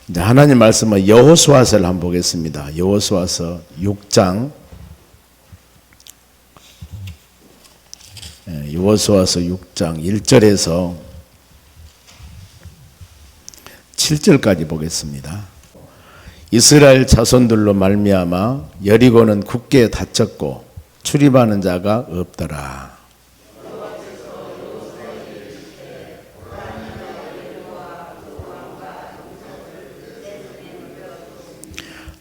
이제 하나님 말씀은 여호수아서를 한번 보겠습니다. 여호수아서 6장, 여호수아서 6장 1절에서 7절까지 보겠습니다. 이스라엘 자손들로 말미암아 여리고는 굳게 닫혔고 출입하는 자가 없더라.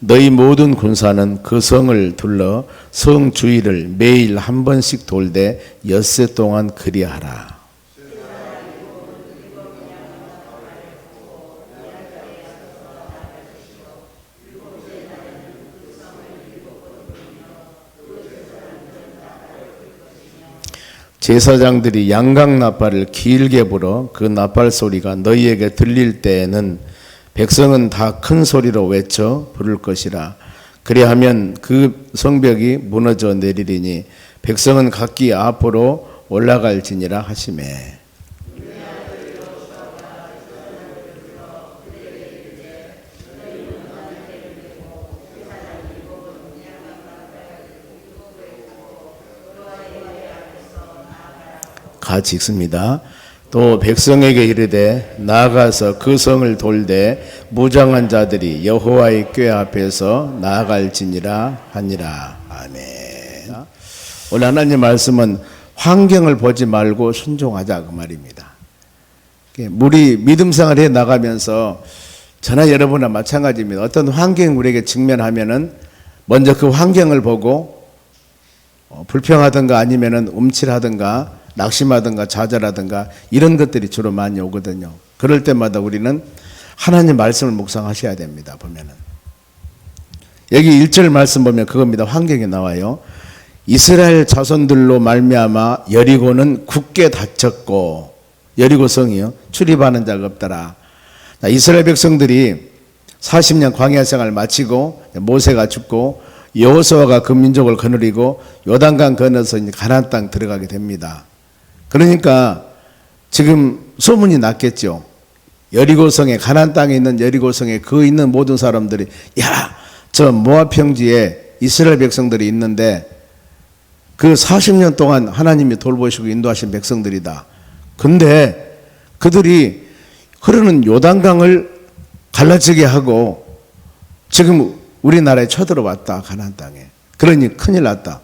너희 모든 군사는 그 성을 둘러 성 주위를 매일 한 번씩 돌되 엿새 동안 그리하라. 제사장들이 양각 나팔을 길게 불어 그 나팔 소리가 너희에게 들릴 때에는 백성은 다 큰 소리로 외쳐 부를 것이라. 그리하면 그 성벽이 무너져 내리리니 백성은 각기 앞으로 올라갈지니라 하시매. 같이 읽습니다. 또 백성에게 이르되 나아가서 그 성을 돌되 무장한 자들이 여호와의 궤 앞에서 나아갈지니라 하니라. 아멘. 오늘 하나님 말씀은 환경을 보지 말고 순종하자 그 말입니다. 우리 믿음 생활에 나가면서 저나 여러분과 마찬가지입니다. 어떤 환경이 우리에게 직면하면은 먼저 그 환경을 보고 불평하든가 아니면은 움찔하든가 낙심하든가 좌절하든가 이런 것들이 주로 많이 오거든요. 그럴 때마다 우리는 하나님 말씀을 묵상하셔야 됩니다. 보면은 여기 1절 말씀 보면 그겁니다. 환경이 나와요. 이스라엘 자손들로 말미암아 여리고는 굳게 닫혔고, 여리고 성이요 출입하는 자가 없더라. 이스라엘 백성들이 40년 광야 생활을 마치고 모세가 죽고 여호수아가 그 민족을 거느리고 요단강 건너서 이제 가나안 땅 들어가게 됩니다. 그러니까 지금 소문이 났겠죠. 여리고성에, 가나안 땅에 있는 여리고성에 그 있는 모든 사람들이 야, 저 모압 평지에 이스라엘 백성들이 있는데 그 40년 동안 하나님이 돌보시고 인도하신 백성들이다. 근데 그들이 흐르는 요단강을 갈라지게 하고 지금 우리나라에 쳐들어왔다. 가나안 땅에. 그러니 큰일 났다.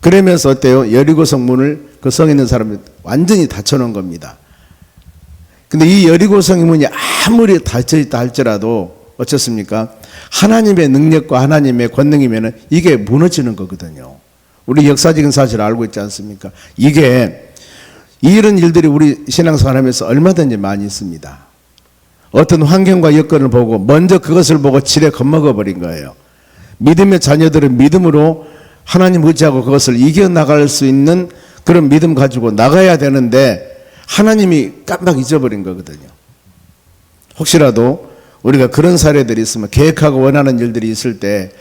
그러면서 어때요? 여리고성 문을 그 성에 있는 사람이 완전히 닫혀놓은 겁니다. 근데 이 여리고성의 문이 아무리 닫혀있다 할지라도 어떻습니까? 하나님의 능력과 하나님의 권능이면 이게 무너지는 거거든요. 우리 역사적인 사실을 알고 있지 않습니까? 이런 일들이 우리 신앙생활 하면서 얼마든지 많이 있습니다. 어떤 환경과 여건을 보고 먼저 그것을 보고 지레 겁먹어 버린 거예요. 믿음의 자녀들은 믿음으로 하나님 의지하고 그것을 이겨나갈 수 있는 그런 믿음 가지고 나가야 되는데 하나님이 깜빡 잊어버린 거거든요. 혹시라도 우리가 그런 사례들이 있으면 계획하고 원하는 일들이 있을 때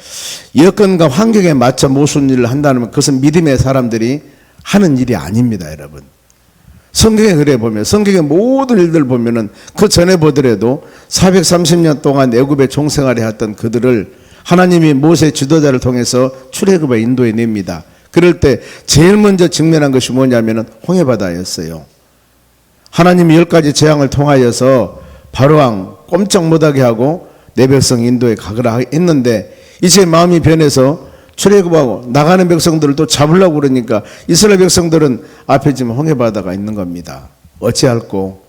여건과 환경에 맞춰 무슨 일을 한다면 그것은 믿음의 사람들이 하는 일이 아닙니다, 여러분. 성경에 그래 보면 성경의 모든 일들 보면은 그 전에 보더라도 430년 동안 애굽에 종생활해 했던 그들을 하나님이 모세 지도자를 통해서 출애굽에 인도해 냅니다. 그럴 때 제일 먼저 직면한 것이 뭐냐면은 홍해바다였어요. 하나님이 10가지 재앙을 통하여서 바로왕 꼼짝 못하게 하고 내 백성 인도에 가거라 했는데 이제 마음이 변해서 출애굽하고 나가는 백성들을 또 잡으려고 그러니까 이스라엘 백성들은 앞에 지금 홍해바다가 있는 겁니다. 어찌할꼬?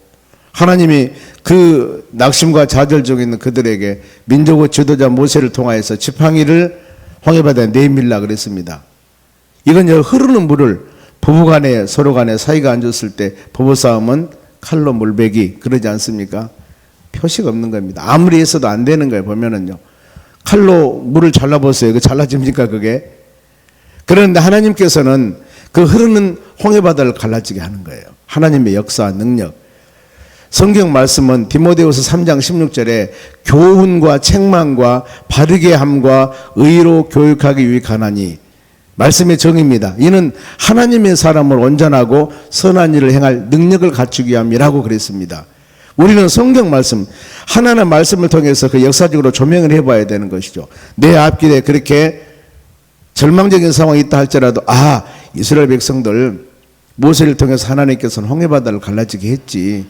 하나님이 그 낙심과 좌절 중에 있는 그들에게 민족의 지도자 모세를 통하여서 지팡이를 홍해바다에 내밀라 그랬습니다. 이건 흐르는 물을 부부간에 서로간에 사이가 안 좋을 때 부부싸움은 칼로 물베기 그러지 않습니까? 표시가 없는 겁니다. 아무리 했어도 안 되는 거예요. 보면은요. 칼로 물을 잘라보세요. 잘라집니까 그게? 그런데 하나님께서는 그 흐르는 홍해바다를 갈라지게 하는 거예요. 하나님의 역사와 능력. 성경 말씀은 디모데후서 3장 16절에 교훈과 책망과 바르게 함과 의로 교육하기 위해 가나니 말씀의 정의입니다. 이는 하나님의 사람을 온전하고 선한 일을 행할 능력을 갖추기 위함이라고 그랬습니다. 우리는 성경 말씀, 하나님의 말씀을 통해서 그 역사적으로 조명을 해봐야 되는 것이죠. 내 앞길에 그렇게 절망적인 상황이 있다 할지라도 이스라엘 백성들 모세를 통해서 하나님께서는 홍해바다를 갈라지게 했지.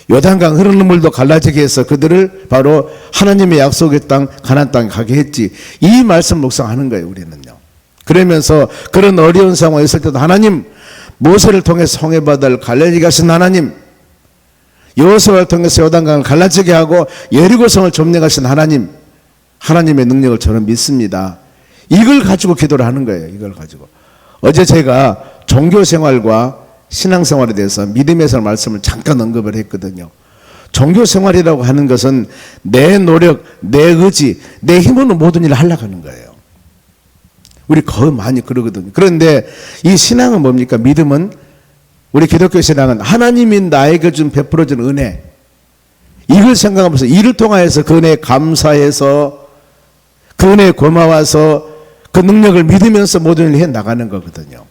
요단강 흐르는 물도 갈라지게 해서 그들을 바로 하나님의 약속의 땅 가나안 땅에 가게 했지. 이 말씀 묵상하는 거예요, 우리는요. 그러면서 그런 어려운 상황이 있을 때도 하나님, 모세를 통해서 홍해바다를 갈라지게 하신 하나님, 여호수아를 통해서 요단강을 갈라지게 하고 여리고성을 점령하신 하나님, 하나님의 능력을 저는 믿습니다. 이걸 가지고 기도를 하는 거예요. 이걸 가지고. 어제 제가 종교생활과 신앙생활에 대해서 믿음에서 말씀을 잠깐 언급을 했거든요. 종교생활이라고 하는 것은 내 노력, 내 의지, 내 힘으로 모든 일을 하려고 하는 거예요. 우리 거의 많이 그러거든요. 그런데 이 신앙은 뭡니까? 믿음은, 우리 기독교 신앙은 하나님이 나에게 준 베풀어준 은혜, 이걸 생각하면서 이를 통하여서 그 은혜에 감사해서 그 은혜에 고마워서 그 능력을 믿으면서 모든 일을 해나가는 거거든요.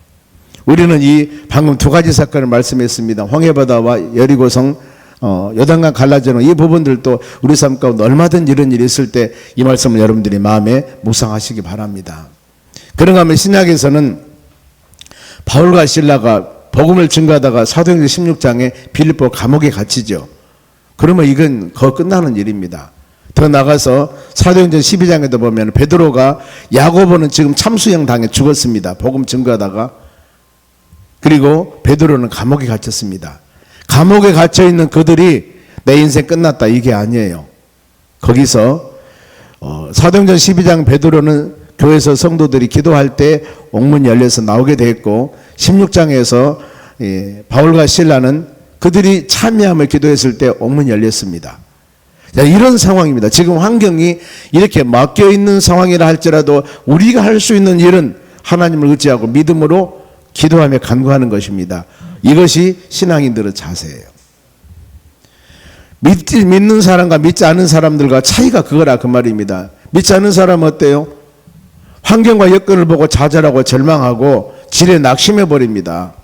우리는 이 방금 두 가지 사건을 말씀했습니다. 홍해바다와 여리고성, 요단강 갈라지는 이 부분들도 우리 삶 가운데 얼마든지 이런 일이 있을 때 이 말씀을 여러분들이 마음에 묵상하시기 바랍니다. 그런가 하면 신약에서는 바울과 실라가 복음을 증거하다가 사도행전 16장에 빌립보 감옥에 갇히죠. 그러면 이건 거의 끝나는 일입니다. 더 나가서 사도행전 12장에도 보면 베드로가, 야고보는 지금 참수형 당해 죽었습니다. 복음 증거하다가. 그리고 베드로는 감옥에 갇혔습니다. 감옥에 갇혀있는 그들이 내 인생 끝났다, 이게 아니에요. 거기서 사도행전 12장 베드로는 교회에서 성도들이 기도할 때 옥문이 열려서 나오게 됐고, 16장에서 바울과 실라는 그들이 참여함을 기도했을 때 옥문이 열렸습니다. 자, 이런 상황입니다. 지금 환경이 이렇게 막혀있는 상황이라 할지라도 우리가 할 수 있는 일은 하나님을 의지하고 믿음으로 기도하며 간구하는 것입니다. 이것이 신앙인들의 자세예요. 믿는 사람과 믿지 않는 사람들과 차이가 그거라, 그 말입니다. 믿지 않는 사람은 어때요? 환경과 여건을 보고 좌절하고 절망하고 지레 낙심해 버립니다.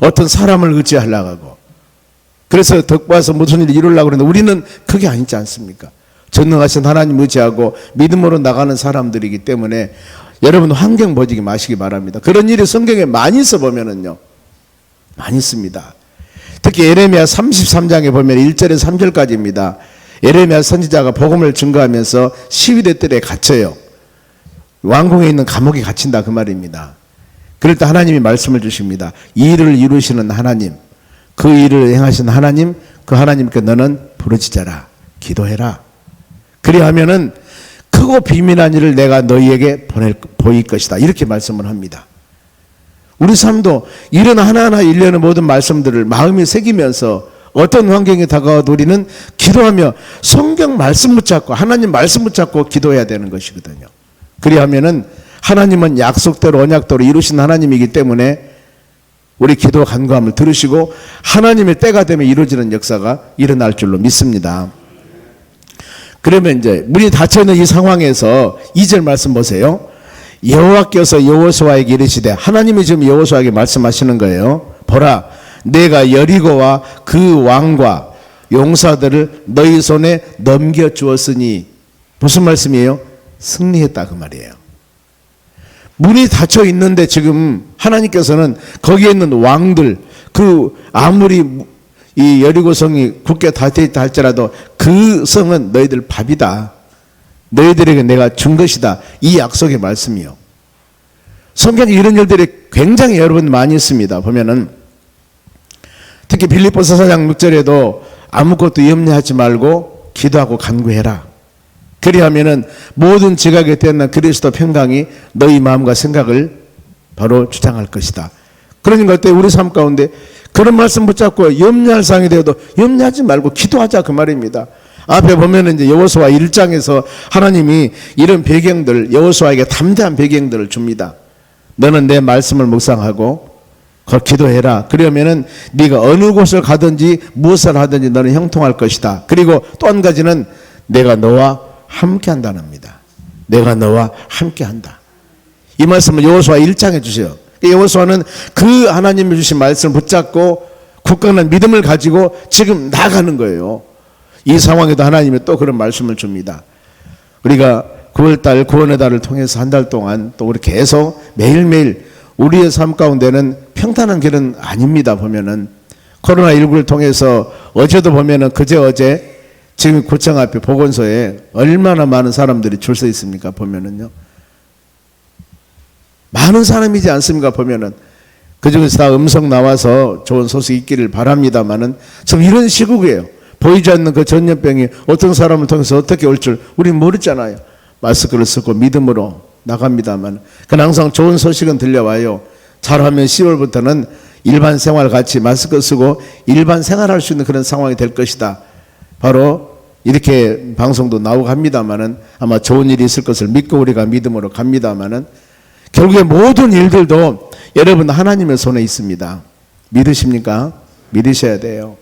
어떤 사람을 의지하려고 하고. 그래서 덕봐서 무슨 일을 이루려고 그러는데 우리는 그게 아니지 않습니까? 전능하신 하나님 의지하고 믿음으로 나가는 사람들이기 때문에 여러분 환경 보지 마시기 바랍니다. 그런 일이 성경에 많이 써보면은요, 많이 씁니다. 특히 예레미야 33장에 보면 1절에서 3절까지입니다. 예레미야 선지자가 복음을 증거하면서 시위대 뜰에 갇혀요. 왕궁에 있는 감옥에 갇힌다, 그 말입니다. 그럴 때 하나님이 말씀을 주십니다. 이 일을 이루시는 하나님, 그 일을 행하신 하나님, 그 하나님께 너는 부르짖어라, 기도해라. 그리하면은 크고 비밀한 일을 내가 너희에게 보일 것이다, 이렇게 말씀을 합니다. 우리 삶도 이런 하나하나 일련의 모든 말씀들을 마음에 새기면서 어떤 환경이 다가와도 우리는 기도하며 성경 말씀 붙잡고 하나님 말씀 붙잡고 기도해야 되는 것이거든요. 그리하면은 하나님은 약속대로 언약대로 이루신 하나님이기 때문에 우리 기도 간구함을 들으시고 하나님의 때가 되면 이루어지는 역사가 일어날 줄로 믿습니다. 그러면 이제 문이 닫혀있는 이 상황에서 2절 말씀 보세요. 여호와께서 여호수아에게 이르시되, 하나님이 지금 여호수아에게 말씀하시는 거예요. 보라, 내가 여리고와 그 왕과 용사들을 너희 손에 넘겨주었으니, 무슨 말씀이에요? 승리했다, 그 말이에요. 문이 닫혀 있는데 지금 하나님께서는 거기에 있는 왕들, 그 아무리 이 여리고성이 굳게 닫혀 있다 할지라도 그 성은 너희들 밥이다, 너희들에게 내가 준 것이다, 이 약속의 말씀이요. 성경에 이런 일들이 굉장히 여러분 많이 있습니다. 보면은 특히 빌립보서 4장 6절에도 아무것도 염려하지 말고 기도하고 간구해라. 그리하면은 모든 지각에 태어난 그리스도 평강이 너희 마음과 생각을 바로 주장할 것이다. 그러니까 그때 우리 삶 가운데 그런 말씀 붙잡고 염려할 상황이 되어도 염려하지 말고 기도하자, 그 말입니다. 앞에 보면은 이제 여호수아 1장에서 하나님이 이런 배경들, 여호수아에게 담대한 배경들을 줍니다. 너는 내 말씀을 묵상하고 기도해라. 그러면은 네가 어느 곳을 가든지 무엇을 하든지 너는 형통할 것이다. 그리고 또 한 가지는 내가 너와 함께 한다는 겁니다. 내가 너와 함께 한다. 이 말씀을 여호수아 1장에 주세요. 여호수아는 그 하나님이 주신 말씀을 붙잡고 굳건한 믿음을 가지고 지금 나가는 거예요. 이 상황에도 하나님이 또 그런 말씀을 줍니다. 우리가 9월달 구원의 달을 통해서 한 달 동안 또 우리 계속 매일매일 우리의 삶 가운데는 평탄한 길은 아닙니다. 보면은 코로나19를 통해서 어제도 보면은 어제 지금 구청 앞에 보건소에 얼마나 많은 사람들이 줄 서 있습니까? 보면은요. 많은 사람이지 않습니까? 보면은 그중에서 다 음성 나와서 좋은 소식 있기를 바랍니다만은 참 이런 시국이에요. 보이지 않는 그 전염병이 어떤 사람을 통해서 어떻게 올 줄 우리는 모르잖아요. 마스크를 쓰고 믿음으로 나갑니다만 그러나 항상 좋은 소식은 들려와요. 잘하면 10월부터는 일반 생활 같이 마스크 쓰고 일반 생활할 수 있는 그런 상황이 될 것이다. 바로 이렇게 방송도 나오고 합니다만은 아마 좋은 일이 있을 것을 믿고 우리가 믿음으로 갑니다만은 결국에 모든 일들도 여러분 하나님의 손에 있습니다. 믿으십니까? 믿으셔야 돼요.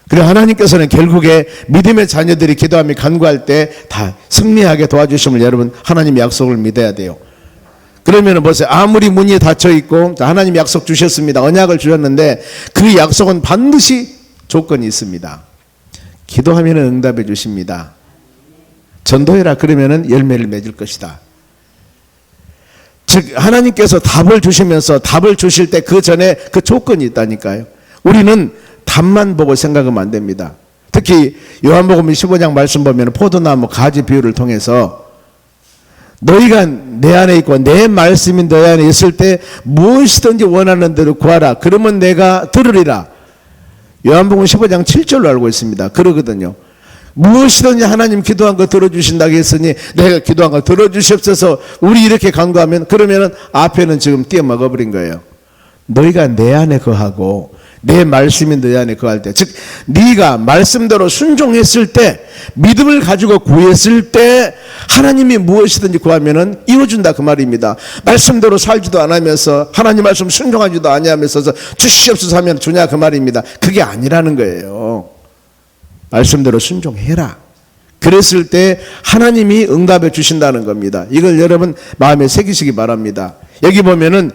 그리고 하나님께서는 결국에 믿음의 자녀들이 기도하며 간구할 때 다 승리하게 도와주심을 여러분 하나님의 약속을 믿어야 돼요. 그러면 보세요. 아무리 문이 닫혀 있고 하나님이 약속 주셨습니다. 언약을 주셨는데 그 약속은 반드시 조건이 있습니다. 기도하면 응답해 주십니다. 전도해라 그러면 열매를 맺을 것이다. 즉 하나님께서 답을 주시면서 답을 주실 때 그 전에 그 조건이 있다니까요. 우리는 답만 보고 생각하면 안 됩니다. 특히 요한복음 15장 말씀 보면 포도나무 가지 비유를 통해서 너희가 내 안에 있고 내 말씀이 너희 안에 있을 때 무엇이든지 원하는 대로 구하라. 그러면 내가 들으리라. 요한복음 15장 7절로 알고 있습니다. 그러거든요. 무엇이든지 하나님 기도한 거 들어주신다고 했으니 내가 기도한 거 들어주시옵소서. 우리 이렇게 간구하면 그러면은 앞에는 지금 띄어먹어버린 거예요. 너희가 내 안에 거하고 내 말씀이 너희 안에 거할 때, 즉 네가 말씀대로 순종했을 때, 믿음을 가지고 구했을 때 하나님이 무엇이든지 구하면은 이루어준다 그 말입니다. 말씀대로 살지도 않으면서 하나님 말씀 순종하지도 아니하면서 주시옵소서 하면 주냐 그 말입니다. 그게 아니라는 거예요. 말씀대로 순종해라. 그랬을 때 하나님이 응답해 주신다는 겁니다. 이걸 여러분 마음에 새기시기 바랍니다. 여기 보면은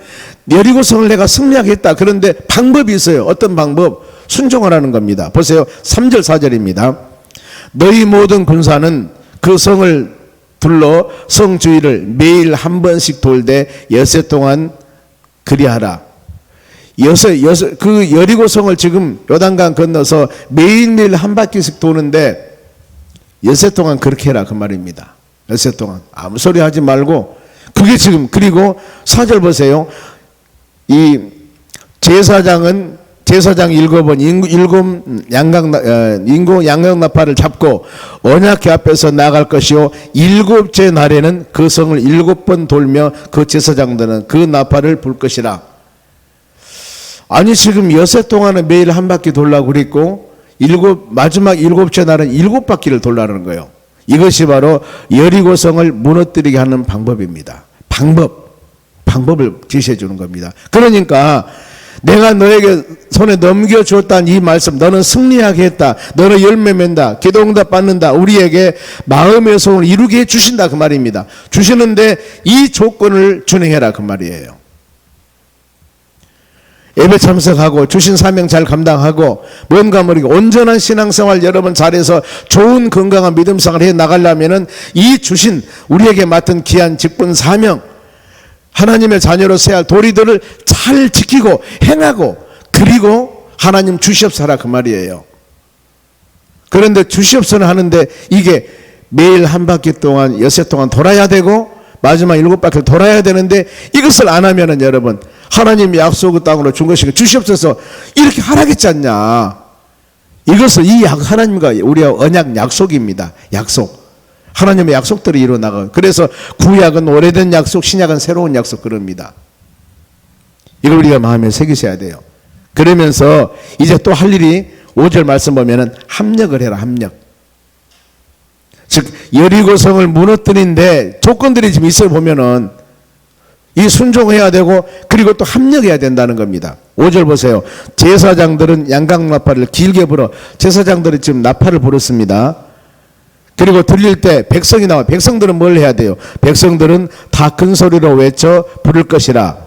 여리고성을 내가 승리하겠다. 그런데 방법이 있어요. 어떤 방법? 순종하라는 겁니다. 보세요. 3절 4절입니다. 너희 모든 군사는 그 성을 둘러 성 주위를 매일 한 번씩 돌되 여세 동안 그리하라. 그 여리고성을 지금 요단강 건너서 매일매일 한 바퀴씩 도는데 여세 동안 그렇게 해라 그 말입니다. 여세 동안 아무 소리 하지 말고 그게 지금. 그리고 4절 보세요. 이 제사장 7번 양각나팔을 잡고 언약궤 앞에서 나갈 것이요 7째 날에는 그 성을 7번 돌며 그 제사장들은 그 나팔을 불 것이라. 아니 지금 여세 동안은 매일 한 바퀴 돌라고 그랬고 마지막 7째 날은 7바퀴를 돌라는 거예요. 이것이 바로 여리고성을 무너뜨리게 하는 방법입니다. 방법을 지시해 주는 겁니다. 그러니까 내가 너에게 손에 넘겨주었다는 이 말씀, 너는 승리하게 했다, 너는 열매 맺는다, 기도응답 받는다, 우리에게 마음의 소원을 이루게 해주신다 그 말입니다. 주시는데 이 조건을 준행해라 그 말이에요. 예배 참석하고 주신 사명 잘 감당하고 뭔가 모르게 온전한 신앙생활 여러분 잘해서 좋은 건강한 믿음생활 해 나가려면은 이 주신 우리에게 맡은 귀한 직분 사명, 하나님의 자녀로 서야 할 도리들을 잘 지키고 행하고 그리고 하나님 주시옵소서 그 말이에요. 그런데 주시옵소서 하는데 이게 매일 한 바퀴 동안 여세 동안 돌아야 되고 마지막 7바퀴를 돌아야 되는데 이것을 안 하면은 여러분 하나님이 약속의 땅으로 준 것이고 주시옵소서 이렇게 하라겠지 않냐. 이것은 이 하나님과 우리와 언약 약속입니다. 약속. 하나님의 약속들이 이루어나가요. 그래서 구약은 오래된 약속, 신약은 새로운 약속 그럽니다. 이걸 우리가 마음에 새기셔야 돼요. 그러면서 이제 또 할 일이 5절 말씀 보면은 합력을 해라. 합력. 즉 여리고성을 무너뜨린데 조건들이 지금 있어 보면은 이 순종해야 되고 그리고 또 합력해야 된다는 겁니다. 5절 보세요. 제사장들은 양각나팔을 길게 불어. 제사장들이 지금 나팔을 불었습니다. 그리고 들릴 때 백성이 나와. 백성들은 뭘 해야 돼요? 백성들은 다 큰 소리로 외쳐 부를 것이라.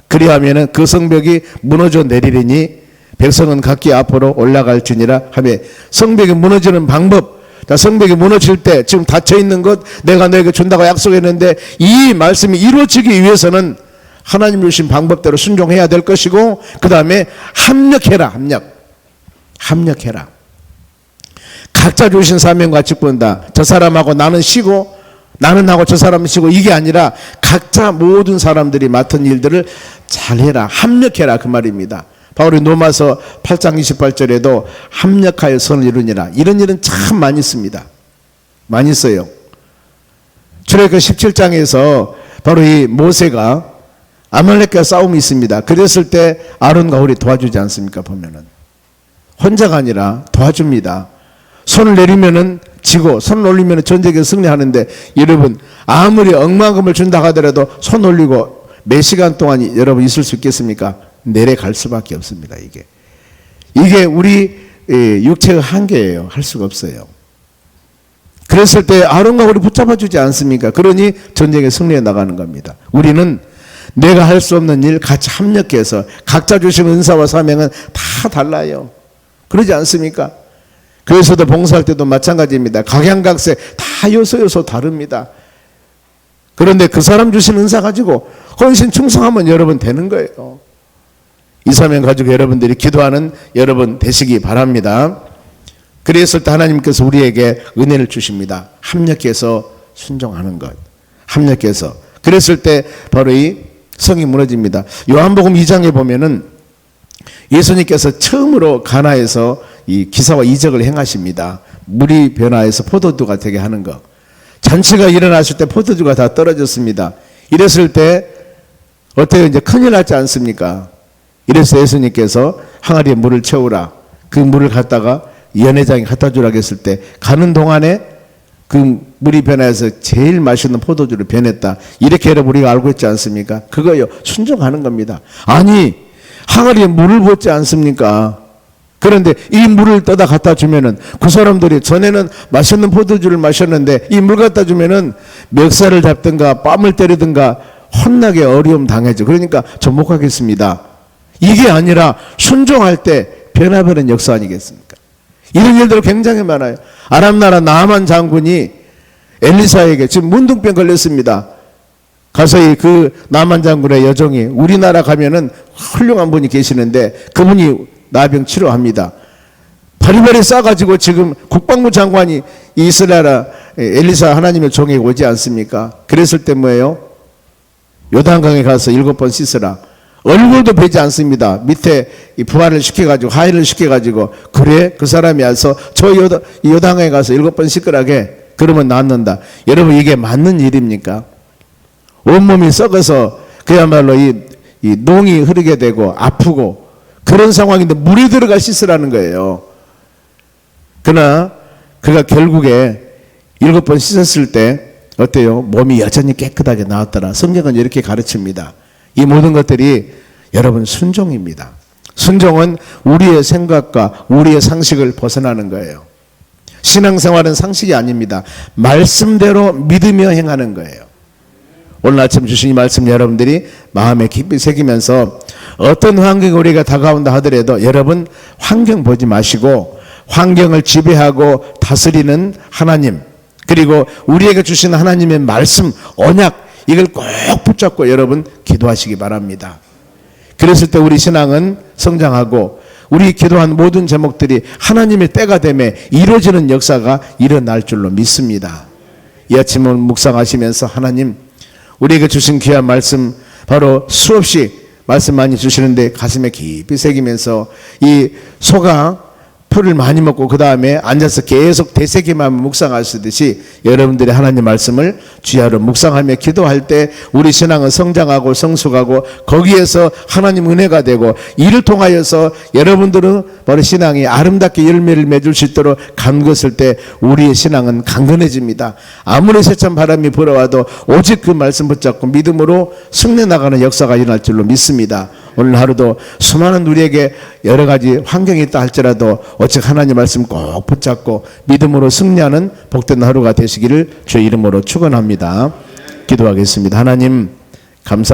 그리하면은 그 성벽이 무너져 내리리니 백성은 각기 앞으로 올라갈지니라 하며 성벽이 무너지는 방법. 자, 성벽이 무너질 때 지금 닫혀있는 것 내가 너에게 준다고 약속했는데 이 말씀이 이루어지기 위해서는 하나님 주신 방법대로 순종해야 될 것이고 그 다음에 합력해라. 합력해라. 각자 주신 사명과 직분다. 저 사람하고 나는 쉬고 나는 하고 저 사람은 쉬고 이게 아니라 각자 모든 사람들이 맡은 일들을 잘해라. 합력해라 그 말입니다. 바울이 로마서 8장 28절에도 합력하여 선을 이루니라. 이런 일은 참 많이 씁니다. 많이 써요. 출애굽기 17장에서 바로 이 모세가 아말렉과 싸움이 있습니다. 그랬을 때 아론과 홀이 도와주지 않습니까? 보면은 혼자가 아니라 도와줍니다. 손을 내리면은 지고 손을 올리면 전쟁에 승리하는데 여러분 아무리 억만금을 준다 하더라도 손 올리고 몇 시간 동안 여러분 있을 수 있겠습니까? 내려갈 수밖에 없습니다. 이게 우리 육체의 한계예요. 할 수가 없어요. 그랬을 때 아론과 홀이 붙잡아 주지 않습니까? 그러니 전쟁에 승리해 나가는 겁니다. 우리는 내가 할 수 없는 일 같이 합력해서 각자 주신 은사와 사명은 다 달라요. 그러지 않습니까? 교회에서도 봉사할 때도 마찬가지입니다. 각양각색 다 요소 다릅니다. 그런데 그 사람 주신 은사 가지고 헌신 충성하면 여러분 되는 거예요. 이 사명 가지고 여러분들이 기도하는 여러분 되시기 바랍니다. 그랬을 때 하나님께서 우리에게 은혜를 주십니다. 합력해서 순종하는 것. 합력해서. 그랬을 때 바로 이 성이 무너집니다. 요한복음 2장에 보면은 예수님께서 처음으로 가나에서 이 기사와 이적을 행하십니다. 물이 변화해서 포도주가 되게 하는 것. 잔치가 일어났을 때 포도주가 다 떨어졌습니다. 이랬을 때 어때요? 이제 큰일 났지 않습니까? 이래서 예수님께서 항아리에 물을 채우라. 그 물을 갖다가 연회장에 갖다 주라고 했을 때 가는 동안에 그 물이 변화해서 제일 맛있는 포도주를 변했다. 이렇게 여러분 우리가 알고 있지 않습니까? 그거요. 순종하는 겁니다. 아니 항아리에 물을 붓지 않습니까? 그런데 이 물을 떠다 갖다 주면은 그 사람들이 전에는 맛있는 포도주를 마셨는데 이 물 갖다 주면은 멱살을 잡든가 뺨을 때리든가 혼나게 어려움 당하죠. 그러니까 저 못 가겠습니다. 이게 아니라 순종할 때 변화되는 역사 아니겠습니까? 이런 일들 굉장히 많아요. 아람 나라 나만 장군이 엘리사에게 지금 문둥병 걸렸습니다. 가서 그 나만 장군의 여종이 우리나라 가면은 훌륭한 분이 계시는데 그분이 나병 치료합니다. 바리바리 싸가지고 지금 국방부 장관이 이스라엘 엘리사 하나님의 종에게 오지 않습니까? 그랬을 때 뭐예요? 요단강에 가서 7번 씻으라. 얼굴도 베지 않습니다. 밑에 부활을 시켜가지고 하이를 시켜가지고 그래 그 사람이 와서 저 요단강에 가서 7번 씻으라게 그러면 낫는다. 여러분 이게 맞는 일입니까? 온몸이 썩어서 그야말로 이 농이 흐르게 되고 아프고 그런 상황인데 물이 들어가 씻으라는 거예요. 그러나 그가 결국에 7번 씻었을 때 어때요? 몸이 여전히 깨끗하게 나왔더라. 성경은 이렇게 가르칩니다. 이 모든 것들이 여러분 순종입니다. 순종은 우리의 생각과 우리의 상식을 벗어나는 거예요. 신앙생활은 상식이 아닙니다. 말씀대로 믿으며 행하는 거예요. 오늘 아침 주신 이 말씀 여러분들이 마음에 깊이 새기면서 어떤 환경이 우리가 다가온다 하더라도 여러분 환경 보지 마시고 환경을 지배하고 다스리는 하나님 그리고 우리에게 주신 하나님의 말씀 언약 이걸 꼭 붙잡고 여러분 기도하시기 바랍니다. 그랬을 때 우리 신앙은 성장하고 우리 기도한 모든 제목들이 하나님의 때가 되매 이루어지는 역사가 일어날 줄로 믿습니다. 이 아침은 묵상하시면서 하나님 우리에게 주신 귀한 말씀 바로 수없이 말씀 많이 주시는데 가슴에 깊이 새기면서 이 소가 풀을 많이 먹고 그 다음에 앉아서 계속 되새기만 묵상하시듯이 여러분들이 하나님 말씀을 주야로 묵상하며 기도할 때 우리 신앙은 성장하고 성숙하고 거기에서 하나님 은혜가 되고 이를 통하여서 여러분들은 바로 신앙이 아름답게 열매를 맺을 수 있도록 감겼을 때 우리의 신앙은 강건해집니다. 아무리 세찬 바람이 불어와도 오직 그 말씀 붙잡고 믿음으로 승리 나가는 역사가 일어날 줄로 믿습니다. 오늘 하루도 수많은 우리에게 여러 가지 환경이 있다 할지라도 오직 하나님 말씀 꼭 붙잡고 믿음으로 승리하는 복된 하루가 되시기를 주의 이름으로 축원합니다. 기도하겠습니다. 하나님 감사